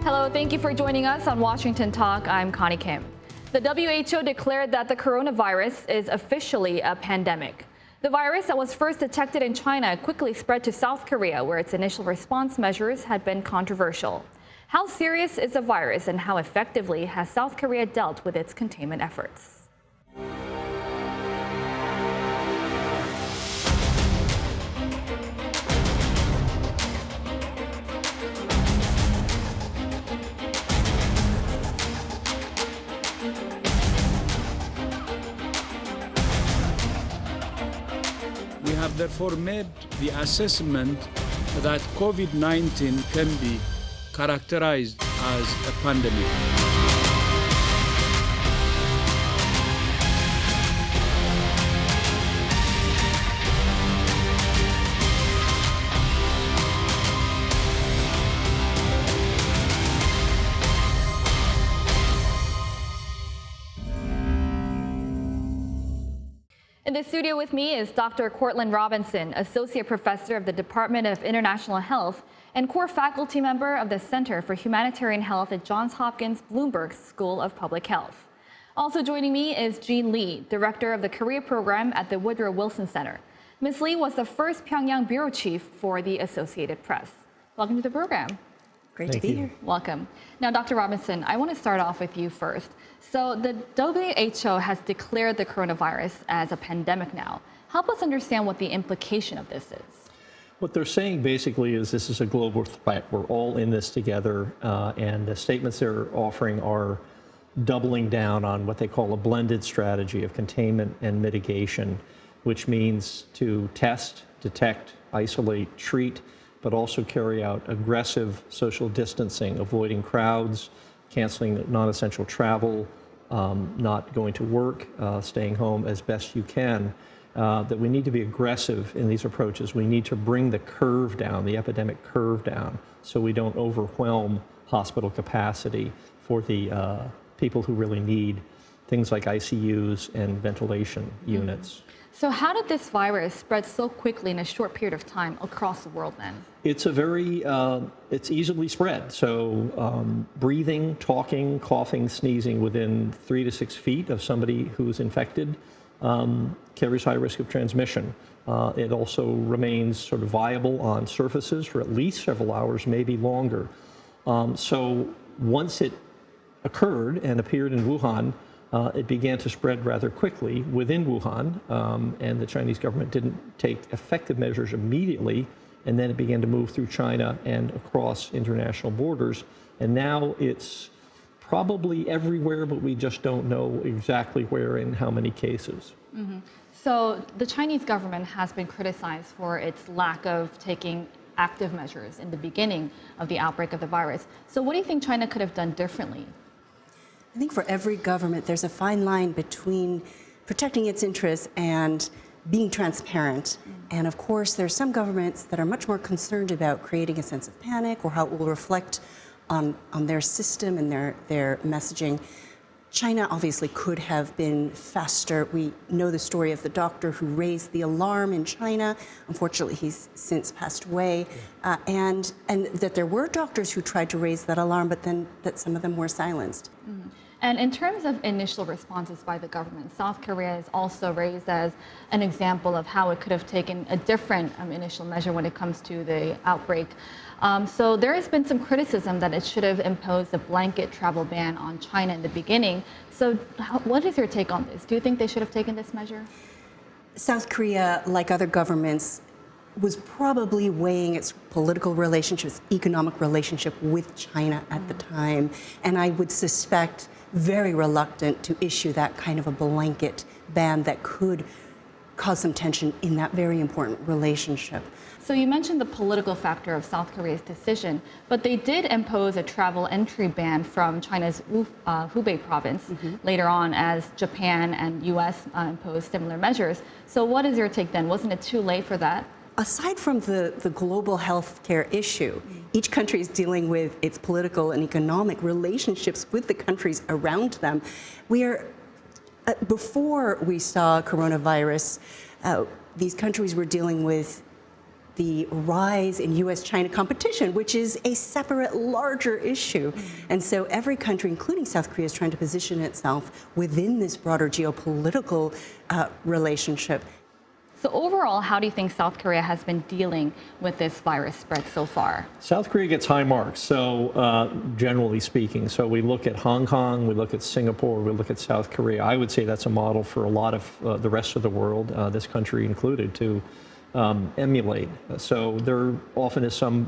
Hello, thank you for joining us on Washington Talk. I'm Connie Kim. The WHO declared that the coronavirus is officially a pandemic. The virus that was first detected in China quickly spread to South Korea, where its initial response measures had been controversial. How serious is the virus and how effectively has South Korea dealt with its containment efforts? We have therefore made the assessment that COVID-19 can be characterized as a pandemic. In the studio with me is Dr. Courtland Robinson, Associate Professor of the Department of International Health and core faculty member of the Center for Humanitarian Health at Johns Hopkins Bloomberg School of Public Health. Also joining me is Jean Lee, Director of the Korea Program at the Woodrow Wilson Center. Ms. Lee was the first Pyongyang bureau chief for the Associated Press. Welcome to the program. Great to be here. Welcome. Now, Dr. Robinson, I want to start off with you first. So the WHO has declared the coronavirus as a pandemic now. Help us understand what the implication of this is. What they're saying basically is this is a global threat. We're all in this together, and the statements they're offering are doubling down on what they call a blended strategy of containment and mitigation, which means to test, detect, isolate, treat, but also carry out aggressive social distancing, avoiding crowds, canceling non-essential travel, not going to work, staying home as best you can. That we need to be aggressive in these approaches. We need to bring the curve down, the epidemic curve down, so we don't overwhelm hospital capacity for the people who really need things like ICUs and ventilation units. So how did this virus spread so quickly in a short period of time across the world then? It's it's easily spread. So breathing, talking, coughing, sneezing within 3 to 6 feet of somebody who's infected carries high risk of transmission. It also remains sort of viable on surfaces for at least several hours, maybe longer. So once it occurred and appeared in Wuhan, it began to spread rather quickly within Wuhan, and the Chinese government didn't take effective measures immediately, and then it began to move through China and across international borders, and now it's probably everywhere, but we just don't know exactly where and how many cases. Mm-hmm. So the Chinese government has been criticized for its lack of taking active measures in the beginning of the outbreak of the virus. So what do you think China could have done differently? I think for every government, there's a fine line between protecting its interests and being transparent. And of course, there are some governments that are much more concerned about creating a sense of panic or how it will reflect on their system and their messaging. China obviously could have been faster. We know the story of the doctor who raised the alarm in China. Unfortunately, he's since passed away. And that there were doctors who tried to raise that alarm, but then that some of them were silenced. Mm-hmm. And in terms of initial responses by the government, South Korea is also raised as an example of how it could have taken a different initial measure when it comes to the outbreak. So there has been some criticism that it should have imposed a blanket travel ban on China in the beginning. So what is your take on this? Do you think they should have taken this measure? South Korea, like other governments, was probably weighing its political relationships, economic relationship with China at the time. And I would suspect very reluctant to issue that kind of a blanket ban that could cause some tension in that very important relationship. So you mentioned the political factor of South Korea's decision, but they did impose a travel entry ban from China's Hubei province later on as Japan and US imposed similar measures. So what is your take then? Wasn't it too late for that? Aside from the global healthcare issue, each country is dealing with its political and economic relationships with the countries around them. Before we saw coronavirus, these countries were dealing with the rise in US-China competition, which is a separate, larger issue. And so every country, including South Korea, is trying to position itself within this broader geopolitical relationship. So overall, how do you think South Korea has been dealing with this virus spread so far? South Korea gets high marks, so generally speaking. So we look at Hong Kong, we look at Singapore, we look at South Korea. I would say that's a model for a lot of the rest of the world, this country included, to emulate. So there often is some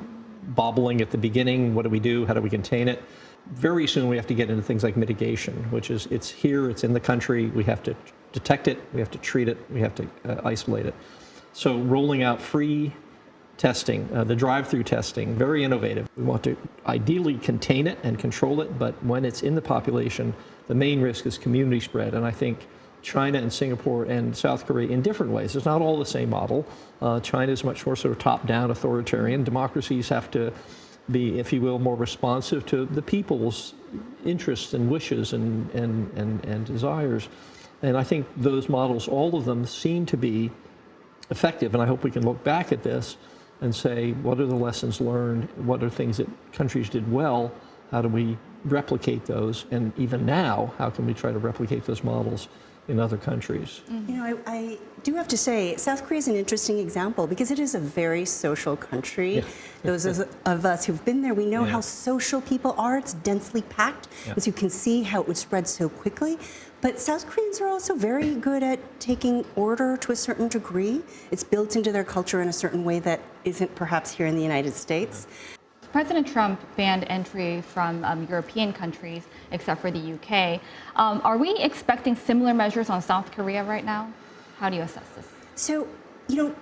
bobbling at the beginning. What do we do? How do we contain it? Very soon we have to get into things like mitigation, which is it's here, it's in the country, we have to detect it, we have to treat it, we have to isolate it. So rolling out free testing, the drive-through testing, very innovative. We want to ideally contain it and control it, but when it's in the population, the main risk is community spread. And I think China and Singapore and South Korea in different ways. It's not all the same model. China is much more sort of top-down authoritarian. Democracies have to be, if you will, more responsive to the people's interests and wishes and desires. And I think those models, all of them, seem to be effective. And I hope we can look back at this and say, what are the lessons learned? What are things that countries did well? How do we replicate those? And even now, how can we try to replicate those models in other countries? You know, I do have to say, South Korea is an interesting example because it is a very social country. Yeah. Those of us who've been there, we know how social people are. It's densely packed, as you can see how it would spread so quickly. But South Koreans are also very good at taking order to a certain degree. It's built into their culture in a certain way that isn't perhaps here in the United States. President Trump banned entry from European countries, except for the UK. Are we expecting similar measures on South Korea right now? How do you assess this? So, you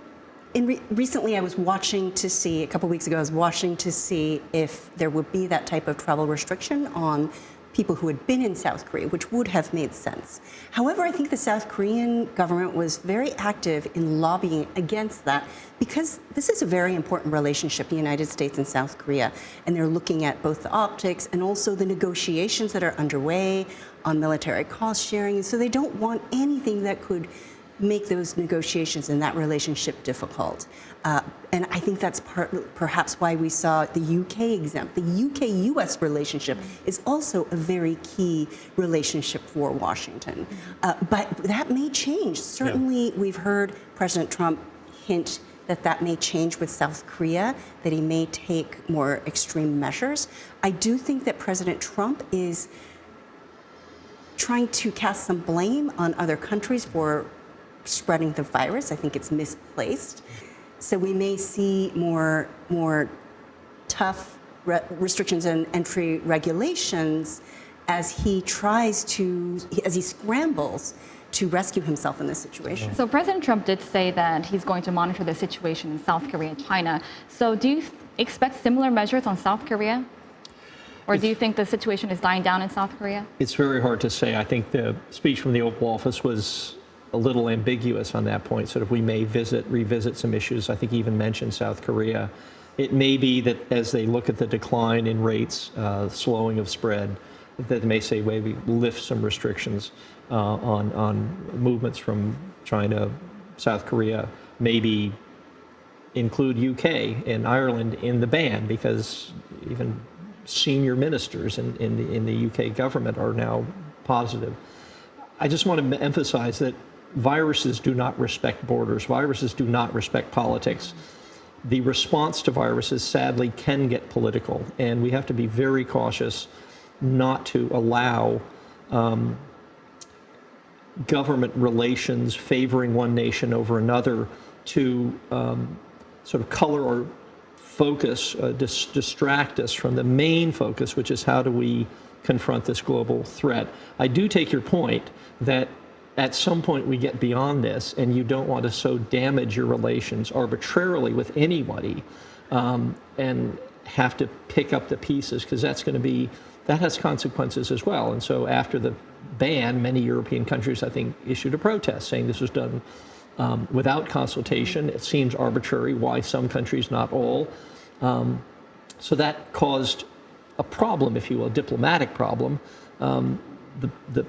know, recently I was watching to see, a couple weeks ago, I was watching to see if there would be that type of travel restriction on people who had been in South Korea, which would have made sense. However, I think the South Korean government was very active in lobbying against that because this is a very important relationship, the United States and South Korea, and they're looking at both the optics and also the negotiations that are underway on military cost sharing, and so they don't want anything that could make those negotiations and that relationship difficult. And I think that's perhaps why we saw the UK exempt. The UK-US relationship is also a very key relationship for Washington. But that may change. Certainly, we've heard President Trump hint that that may change with South Korea, that he may take more extreme measures. I do think that President Trump is trying to cast some blame on other countries for spreading the virus. I think it's misplaced. So we may see more tough restrictions and entry regulations as he scrambles to rescue himself in this situation. So President Trump did say that he's going to monitor the situation in South Korea and China. So do you expect similar measures on South Korea? Or do you think the situation is dying down in South Korea? It's very hard to say. I think the speech from the Oval Office was a little ambiguous on that point. Sort of, we may revisit some issues. I think he even mentioned South Korea. It may be that as they look at the decline in rates, slowing of spread, that they may say maybe lift some restrictions on movements from China, South Korea, maybe include UK and Ireland in the ban, because even senior ministers in the UK government are now positive. I just want to emphasize that viruses do not respect borders. Viruses do not respect politics. The response to viruses, sadly, can get political, and we have to be very cautious not to allow government relations favoring one nation over another to sort of color or focus, distract us from the main focus, which is how do we confront this global threat. I do take your point that at some point we get beyond this, and you don't want to so damage your relations arbitrarily with anybody and have to pick up the pieces, because that has consequences as well. And so after the ban, many European countries, I think, issued a protest saying this was done without consultation. It seems arbitrary. Why some countries, not all? So that caused a problem, if you will, a diplomatic problem. The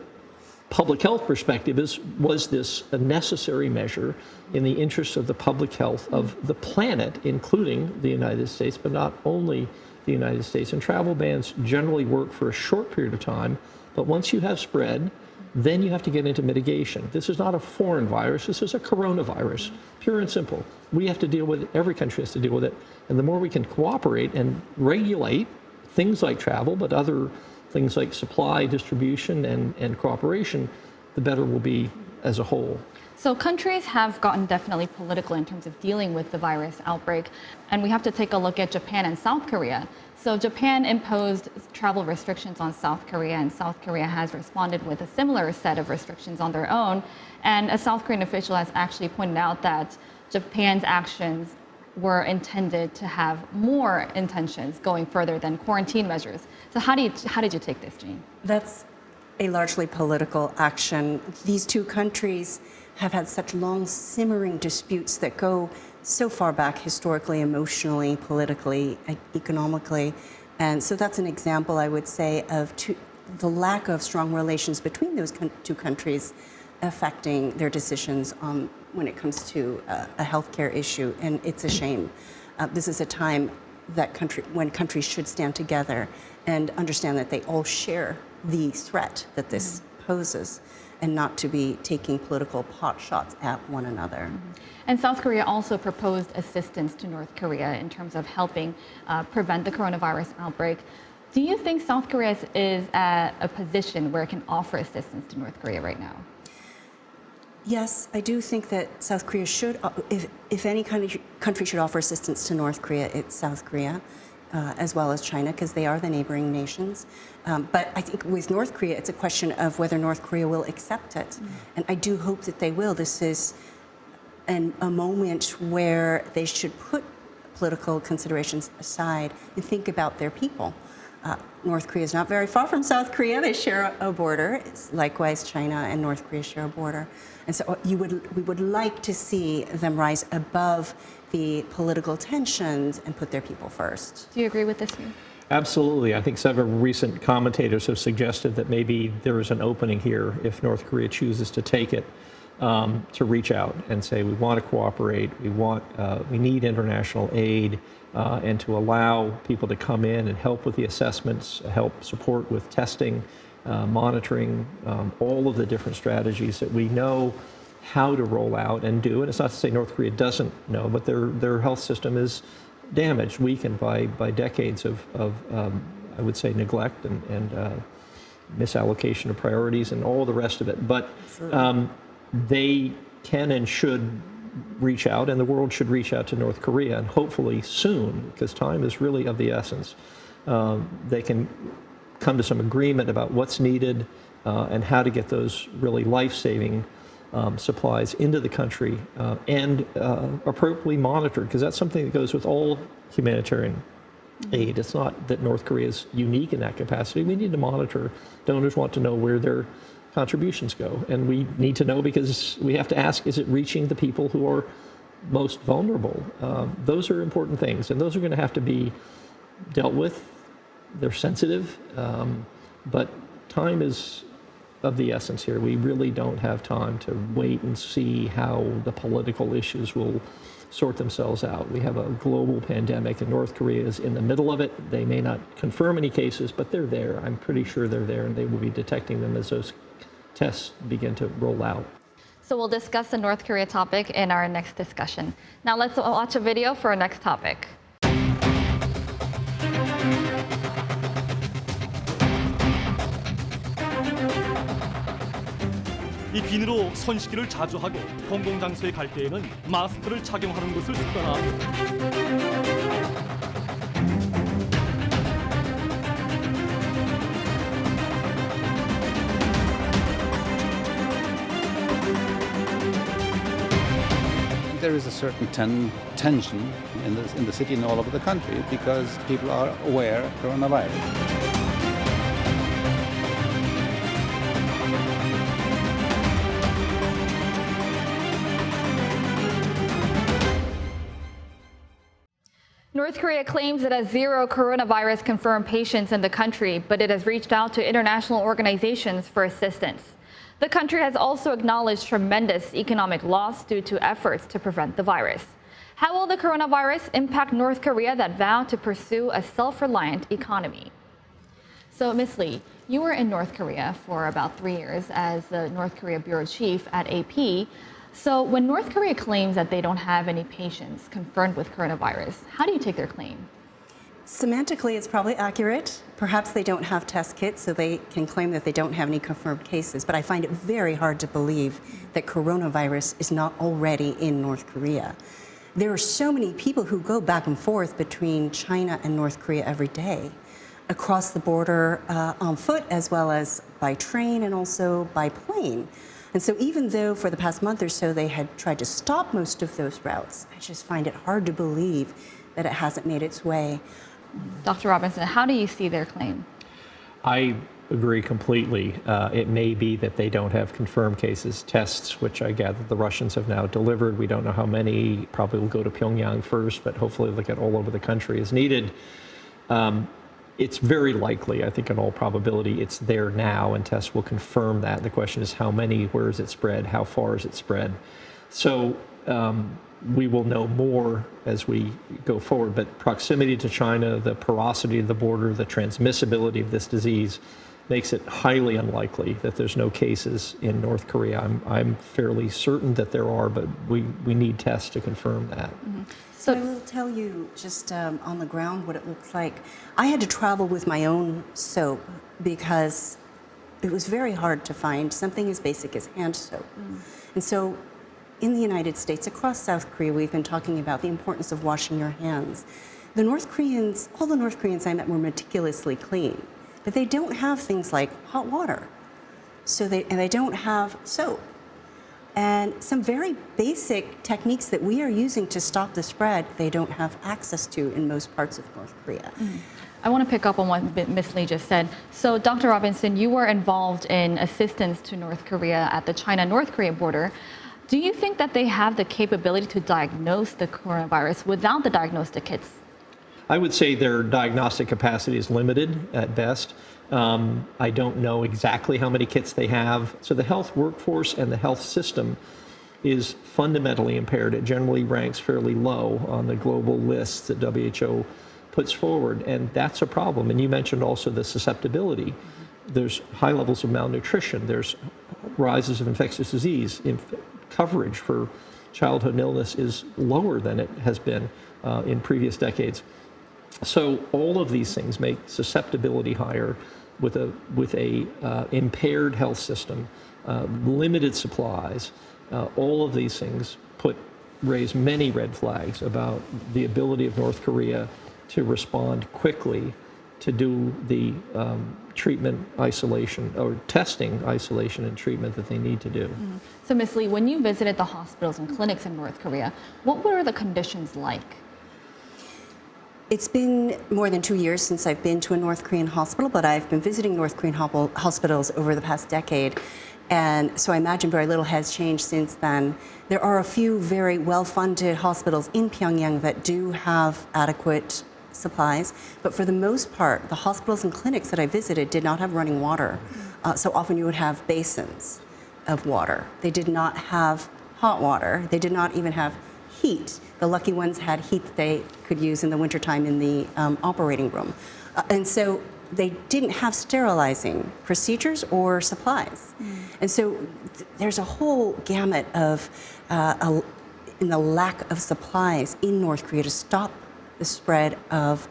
public health perspective, was this a necessary measure in the interest of the public health of the planet, including the United States, but not only the United States? And travel bans generally work for a short period of time, but once you have spread, then you have to get into mitigation. This is not a foreign virus. This is a coronavirus, pure and simple. We have to deal with it. Every country has to deal with it. And the more we can cooperate and regulate things like travel, but other things like supply, distribution, and cooperation, the better we'll be as a whole. So countries have gotten definitely political in terms of dealing with the virus outbreak. And we have to take a look at Japan and South Korea. So Japan imposed travel restrictions on South Korea, and South Korea has responded with a similar set of restrictions on their own. And a South Korean official has actually pointed out that Japan's actions were intended to have more intentions going further than quarantine measures. So how did you take this, Jean? That's a largely political action. These two countries have had such long simmering disputes that go so far back historically, emotionally, politically, economically. And so that's an example, I would say, of the lack of strong relations between those two countries affecting their decisions on when it comes to a healthcare issue. And it's a shame. This is a time when countries should stand together and understand that they all share the threat that this poses, and not to be taking political pot shots at one another. And South Korea also proposed assistance to North Korea in terms of helping prevent the coronavirus outbreak. Do you think South Korea is at a position where it can offer assistance to North Korea right now? Yes, I do think that South Korea should, if any country should offer assistance to North Korea, it's South Korea, as well as China, because they are the neighboring nations. But I think with North Korea, it's a question of whether North Korea will accept it. And I do hope that they will. This is a moment where they should put political considerations aside and think about their people. North Korea is not very far from South Korea. They share a border. Likewise, China and North Korea share a border. And so we would like to see them rise above the political tensions and put their people first. Do you agree with this view? Absolutely. I think several recent commentators have suggested that maybe there is an opening here if North Korea chooses to take it, to reach out and say we want to cooperate, we need international aid, and to allow people to come in and help with the assessments, help support with testing, monitoring, all of the different strategies that we know how to roll out and do. And it's not to say North Korea doesn't know, but their health system is damaged, weakened by decades of I would say, neglect and misallocation of priorities and all the rest of it. But they can and should reach out, and the world should reach out to North Korea, and hopefully soon, because time is really of the essence. They can come to some agreement about what's needed and how to get those really life-saving supplies into the country and appropriately monitored, because that's something that goes with all humanitarian aid. It's not that North Korea is unique in that capacity. We need to monitor. Donors want to know where their contributions go, and we need to know because we have to ask, is it reaching the people who are most vulnerable? Those are important things, and those are going to have to be dealt with. They're sensitive, but time is of the essence here. We really don't have time to wait and see how the political issues will sort themselves out. We have a global pandemic, and North Korea is in the middle of it. They may not confirm any cases, but they're there. I'm pretty sure they're there, and they will be detecting them as those tests begin to roll out. So we'll discuss the North Korea topic in our next discussion. Now let's watch a video for our next topic. 이 비누로 손 씻기를 자주 하고 공공장소에 갈 때에는 마스크를 착용하는 것을 습관화합니다. There is a certain tension in the city and all over the country because people are aware of coronavirus. North Korea claims it has 0 coronavirus confirmed patients in the country, but it has reached out to international organizations for assistance. The country has also acknowledged tremendous economic loss due to efforts to prevent the virus. How will the coronavirus impact North Korea that vowed to pursue a self-reliant economy? So, Ms. Lee, you were in North Korea for about 3 years as the North Korea bureau chief at AP. So when North Korea claims that they don't have any patients confirmed with coronavirus, how do you take their claim? Semantically, it's probably accurate. Perhaps they don't have test kits, so they can claim that they don't have any confirmed cases. But I find it very hard to believe that coronavirus is not already in North Korea. There are so many people who go back and forth between China and North Korea every day, across the border on foot, as well as by train and also by plane. And so even though for the past month or so they had tried to stop most of those routes, I just find it hard to believe that it hasn't made its way. Dr. Robinson, how do you see their claim? I agree completely. It may be that they don't have confirmed cases. Tests, which I gather the Russians have now delivered. We don't know how many. Probably will go to Pyongyang first, but hopefully they'll get all over the country as needed. It's very likely, I think in all probability, it's there now, and tests will confirm that. The question is how many, where is it spread, how far is it spread? So we will know more as we go forward, but proximity to China, the porosity of the border, the transmissibility of this disease makes it highly unlikely that there's no cases in North Korea. I'm fairly certain that there are, but we need tests to confirm that. Mm-hmm. So I will tell you just on the ground what it looks like. I had to travel with my own soap because it was very hard to find something as basic as hand soap. And so in the United States, across South Korea, we've been talking about the importance of washing your hands. The North Koreans, all the North Koreans I met were meticulously clean, but they don't have things like hot water. And they don't have soap. And some very basic techniques that we are using to stop the spread, they don't have access to in most parts of North Korea. I want to pick up on what Ms. Lee just said. So, Dr. Robinson, you were involved in assistance to North Korea at the China-North Korea border. Do you think that they have the capability to diagnose the coronavirus without the diagnostic kits? I would say their diagnostic capacity is limited at best. I don't know exactly how many kits they have. So the health workforce and the health system is fundamentally impaired. It generally ranks fairly low on the global lists that WHO puts forward, and that's a problem. And you mentioned also the susceptibility. There's high levels of malnutrition. There's rises of infectious disease. Coverage for childhood illness is lower than it has been in previous decades. So all of these things make susceptibility higher with a impaired health system, limited supplies. All of these things raise many red flags about the ability of North Korea to respond quickly to do the treatment isolation or testing isolation and treatment that they need to do. So, Ms. Lee, when you visited the hospitals and clinics in North Korea, what were the conditions like? It's been more than 2 years since I've been to a North Korean hospital, but I've been visiting North Korean hospitals over the past decade. And so I imagine very little has changed since then. There are a few very well-funded hospitals in Pyongyang that do have adequate supplies, but for the most part, the hospitals and clinics that I visited did not have running water. So often you would have basins of water. They did not have hot water. They did not even have heat. The lucky ones had heat that they could use in the wintertime in the operating room. And so they didn't have sterilizing procedures or supplies. And so there's a whole gamut of in the lack of supplies in North Korea to stop the spread of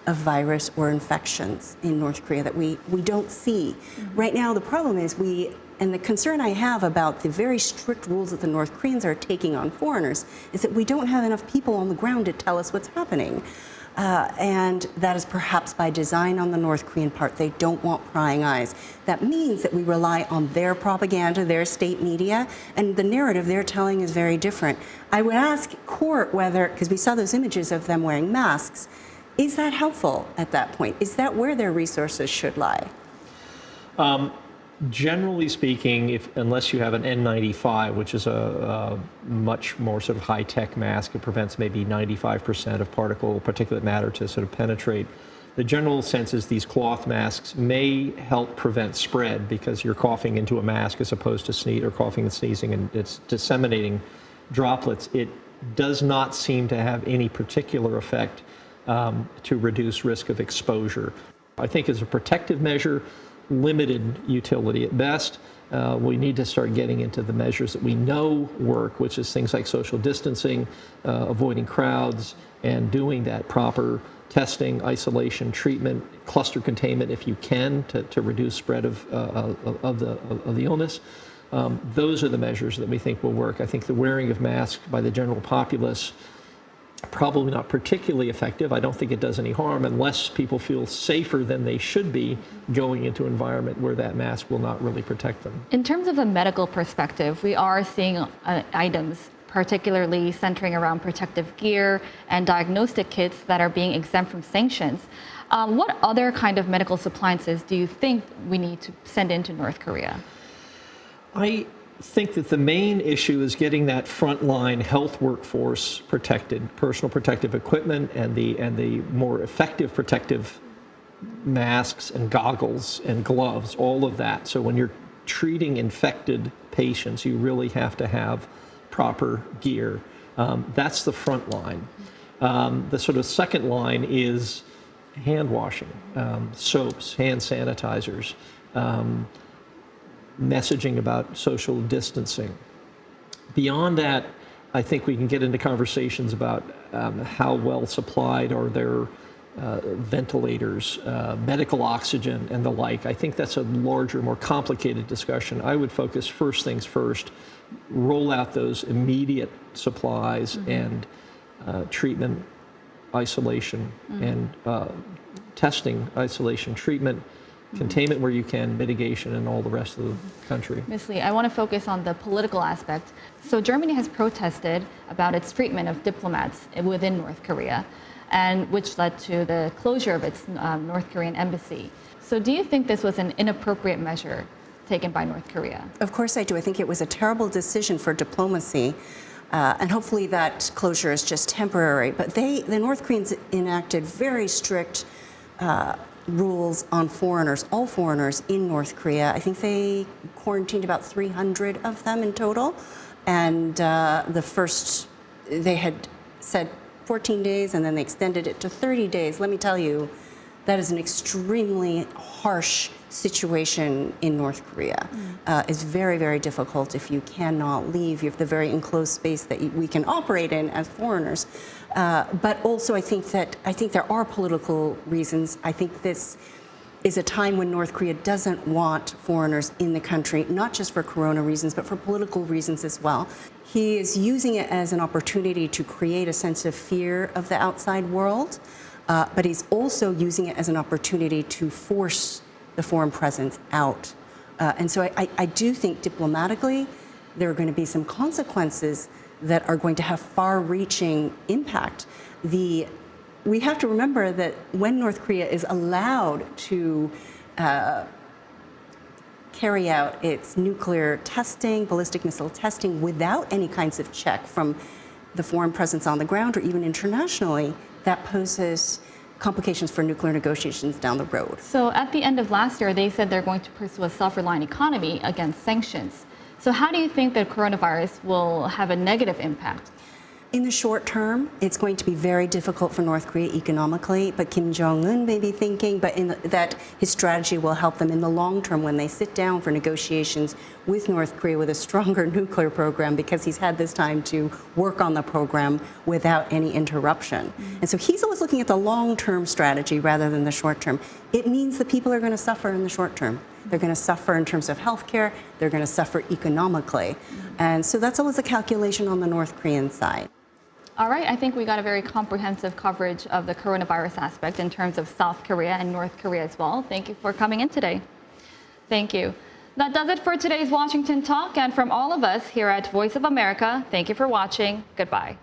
a virus or infections in North Korea that we don't see. Right now, the problem is and the concern I have about the very strict rules that the North Koreans are taking on foreigners is that we don't have enough people on the ground to tell us what's happening. And that is perhaps by design on the North Korean part. They don't want prying eyes. That means that we rely on their propaganda, their state media, and the narrative they're telling is very different. I would ask Court whether, because we saw those images of them wearing masks, is that helpful at that point? Is that where their resources should lie? Generally speaking, unless you have an N95, which is a much more sort of high-tech mask, it prevents maybe 95% of particulate matter to sort of penetrate The general sense is these cloth masks may help prevent spread because you're coughing into a mask as opposed to sneeze or coughing and sneezing, and it's disseminating droplets. It does not seem to have any particular effect to reduce risk of exposure. I think as a protective measure, limited utility at best. We need to start getting into the measures that we know work, which is things like social distancing, avoiding crowds, and doing that proper testing, isolation, treatment, cluster containment if you can to reduce spread of the illness. Those are the measures that we think will work. I think the wearing of masks by the general populace, probably not particularly effective. I don't think it does any harm unless people feel safer than they should be going into an environment where that mask will not really protect them. In terms of a medical perspective, we are seeing items particularly centering around protective gear and diagnostic kits that are being exempt from sanctions. What other kind of medical appliances do you think we need to send into North Korea? I think that the main issue is getting that frontline health workforce protected, personal protective equipment and the more effective protective masks and goggles and gloves, all of that. So when you're treating infected patients, you really have to have proper gear. That's the front line. The sort of second line is hand washing, soaps, hand sanitizers, messaging about social distancing. Beyond that, I think we can get into conversations about how well supplied are their ventilators, medical oxygen, and the like. I think that's a larger, more complicated discussion. I would focus first things first, roll out those immediate supplies and treatment, isolation, and testing, isolation, treatment, containment where you can, mitigation, and all the rest of the country. Ms. Lee, I want to focus on the political aspect. So Germany has protested about its treatment of diplomats within North Korea, and which led to the closure of its North Korean embassy. So do you think this was an inappropriate measure taken by North Korea? Of course I do. I think it was a terrible decision for diplomacy, and hopefully that closure is just temporary. But the North Koreans enacted very strict rules on foreigners, all foreigners in North Korea. I think they quarantined about 300 of them in total. And they had said 14 days, and then they extended it to 30 days. Let me tell you, that is an extremely harsh situation in North Korea. It's very, very difficult if you cannot leave. You have the very enclosed space that we can operate in as foreigners. But also, I think there are political reasons. I think this is a time when North Korea doesn't want foreigners in the country, not just for corona reasons, but for political reasons as well. He is using it as an opportunity to create a sense of fear of the outside world, but he's also using it as an opportunity to force the foreign presence out. And so I do think diplomatically there are going to be some consequences that are going to have far-reaching impact. We have to remember that when North Korea is allowed to carry out its nuclear testing, ballistic missile testing, without any kinds of check from the foreign presence on the ground or even internationally, that poses complications for nuclear negotiations down the road. So at the end of last year, they said they're going to pursue a self-reliant economy against sanctions. So how do you think that coronavirus will have a negative impact? In the short term, it's going to be very difficult for North Korea economically, but Kim Jong-un may be thinking that his strategy will help them in the long term when they sit down for negotiations with North Korea with a stronger nuclear program, because he's had this time to work on the program without any interruption. And so he's always looking at the long-term strategy rather than the short term. It means that people are going to suffer in the short term. They're going to suffer in terms of healthcare. They're going to suffer economically. And so that's always a calculation on the North Korean side. All right, I think we got a very comprehensive coverage of the coronavirus aspect in terms of South Korea and North Korea as well. Thank you for coming in today. Thank you. That does it for today's Washington Talk. And from all of us here at Voice of America, thank you for watching. Goodbye.